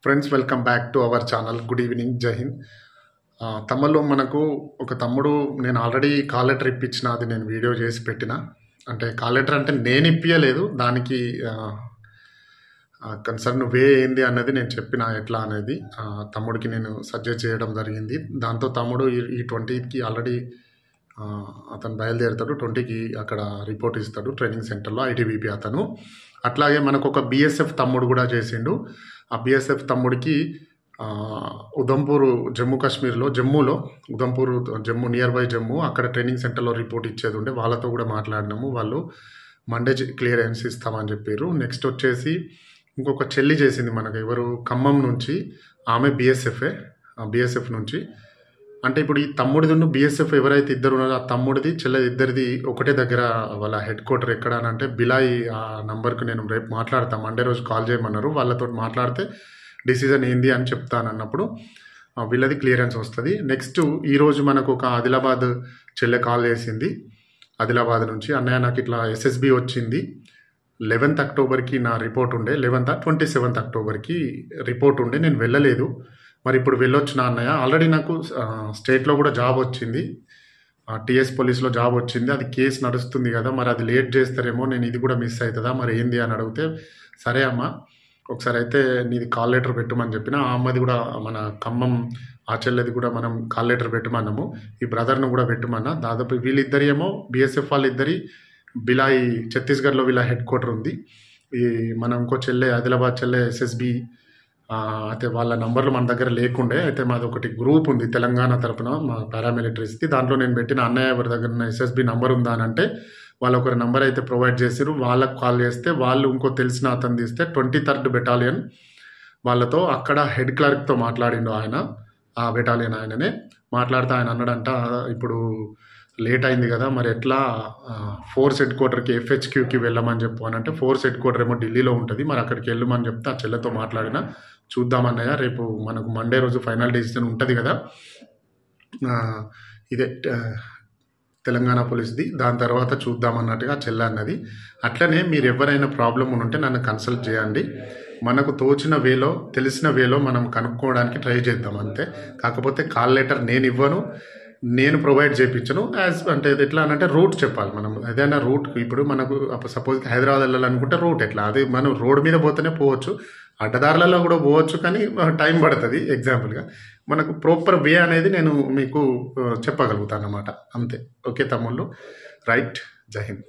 Friends welcome back to our channel. Good evening, జై హింద్. తమ్ముళ్ళు మనకు ఒక తమ్ముడు, నేను ఆల్రెడీ కాల్ లెటర్ ఇప్పించిన, అది నేను వీడియో చేసి పెట్టిన. అంటే కాల్ లెటర్ అంటే నేను ఇప్పించలేదు, దానికి కన్సర్న్ వే ఏంది అన్నది నేను చెప్పిన ఎట్లా అనేది తమ్ముడికి నేను సజెస్ట్ చేయడం జరిగింది. దాంతో తమ్ముడు ఈ 20కి ఆల్రెడీ అతను బయలుదేరుతాడు. 20కి అక్కడ రిపోర్ట్ ఇస్తాడు ట్రైనింగ్ సెంటర్లో, ఐటీబీపీ అతను. అట్లాగే మనకు ఒక బీఎస్ఎఫ్ తమ్ముడు కూడా చేసిండు. ఆ బీఎస్ఎఫ్ తమ్ముడికి ఉదంపూర్, జమ్మూ కాశ్మీర్లో, జమ్మూ నియర్ బై జమ్మూ, అక్కడ ట్రైనింగ్ సెంటర్లో రిపోర్ట్ ఇచ్చేది ఉండే. వాళ్ళతో కూడా మాట్లాడినాము. వాళ్ళు మండే క్లియరెన్స్ ఇస్తామని చెప్పారు. నెక్స్ట్ వచ్చేసి ఇంకొక చెల్లి చేసింది మనకు, ఎవరు, ఖమ్మం నుంచి. ఆమె బీఎస్ఎఫ్ నుంచి. అంటే ఇప్పుడు ఈ తమ్ముడిది బీఎస్ఎఫ్ ఎవరైతే ఇద్దరు ఉన్నారో ఆ తమ్ముడిది చెల్లెది ఇద్దరిది ఒకటే దగ్గర. వాళ్ళ హెడ్ క్వార్టర్ ఎక్కడ అని అంటే బిలాయి. ఆ నంబర్కి నేను రేపు మాట్లాడతాను, మండే రోజు కాల్ చేయమన్నారు. వాళ్ళతో మాట్లాడితే డిసిజన్ ఏంది అని చెప్తాను అన్నప్పుడు వీళ్ళది క్లియరెన్స్ వస్తుంది. నెక్స్ట్ ఈరోజు మనకు ఒక ఆదిలాబాద్ చెల్లె కాల్ చేసింది, ఆదిలాబాద్ నుంచి. అన్నయ్య నాకు ఇట్లా ఎస్ఎస్బి వచ్చింది, 11th అక్టోబర్కి నా రిపోర్ట్ ఉండే, 27th అక్టోబర్కి రిపోర్ట్ ఉండే, నేను వెళ్ళలేదు. మరి ఇప్పుడు వెళ్ళొచ్చు నా అన్నయ్య. ఆల్రెడీ నాకు స్టేట్లో కూడా జాబ్ వచ్చింది, టీఎస్ పోలీస్లో జాబ్ వచ్చింది. అది కేసు నడుస్తుంది కదా, మరి అది లేట్ చేస్తారేమో, నేను ఇది కూడా మిస్ అవుతుందా మరి ఏంది అని అడిగితే, సరే అమ్మ ఒకసారి అయితే నీది కాల్ లెటర్ పెట్టమని చెప్పిన. ఆ అమ్మది కూడా, మన ఖమ్మం ఆ చెల్లెది కూడా మనం కాల్ లెటర్ పెట్టమన్నాము. ఈ బ్రదర్ను కూడా పెట్టమన్నా. దాదాపు వీళ్ళిద్దరి ఏమో బీఎస్ఎఫ్ వాళ్ళిద్దరి బిలాయి, ఛత్తీస్గఢ్లో వీళ్ళ హెడ్ క్వార్టర్ ఉంది. ఈ మనం ఇంకో చెల్లె, ఆదిలాబాద్ చెల్లె ఎస్ఎస్బి. అయితే వాళ్ళ నంబర్లు మన దగ్గర లేకుండే. అయితే మాది ఒకటి గ్రూప్ ఉంది తెలంగాణ తరఫున, మా పారామిలిటరీస్ది. దాంట్లో నేను పెట్టిన, అన్నయ్య ఎవరి దగ్గర ఎస్ఎస్బి నంబర్ ఉందా అని అంటే వాళ్ళు ఒకరి నంబర్ అయితే ప్రొవైడ్ చేశారు. వాళ్ళకు కాల్ చేస్తే వాళ్ళు ఇంకో తెలిసిన అతను తీస్తే 23rd బెటాలియన్ వాళ్ళతో అక్కడ హెడ్ క్లర్క్తో మాట్లాడిండు ఆయన, ఆ బెటాలియన్ ఆయననే. మాట్లాడితే ఆయన అన్నాడంట, ఇప్పుడు లేట్ అయింది కదా, మరి ఎట్లా ఫోర్స్ హెడ్ క్వార్టర్కి FHQకి వెళ్ళమని చెప్పు అని అంటే, ఫోర్స్ హెడ్ క్వార్టర్ ఏమో ఢిల్లీలో ఉంటుంది, మరి అక్కడికి వెళ్ళమని చెప్తే ఆ చెల్లెతో మాట్లాడిన. చూద్దామన్నయ్య, రేపు మనకు మండే రోజు ఫైనల్ డెసిషన్ ఉంటుంది కదా, ఇదే తెలంగాణ పోలీస్ది, దాని తర్వాత చూద్దామన్నట్టుగా చెల్లె అన్నది. అట్లనే మీరు ఎవరైనా ప్రాబ్లం ఉంటే నన్ను కన్సల్ట్ చేయండి. మనకు తోచిన వేలో, తెలిసిన వేలో మనం కనుక్కోవడానికి ట్రై చేద్దాం అంతే. కాకపోతే కాల్ లెటర్ నేను ఇవ్వను, నేను ప్రొవైడ్ చేయించను. అంటే ఎట్లా అంటే రూట్ చెప్పాలి మనం. ఏదైనా రూట్, ఇప్పుడు మనకు సపోజ్ హైదరాబాద్ వెళ్ళాలనుకుంటే రూట్ ఎట్లా, అది మనం రోడ్ మీద పోతేనే పోవచ్చు, అడ్డదారులలో కూడా పోవచ్చు, కానీ టైం పడుతుంది. ఎగ్జాంపుల్గా మనకు ప్రాపర్ వే అనేది నేను మీకు చెప్పగలుగుతాను అన్నమాట, అంతే. ఓకే తమ్ముళ్ళు, రైట్, జై హింద్.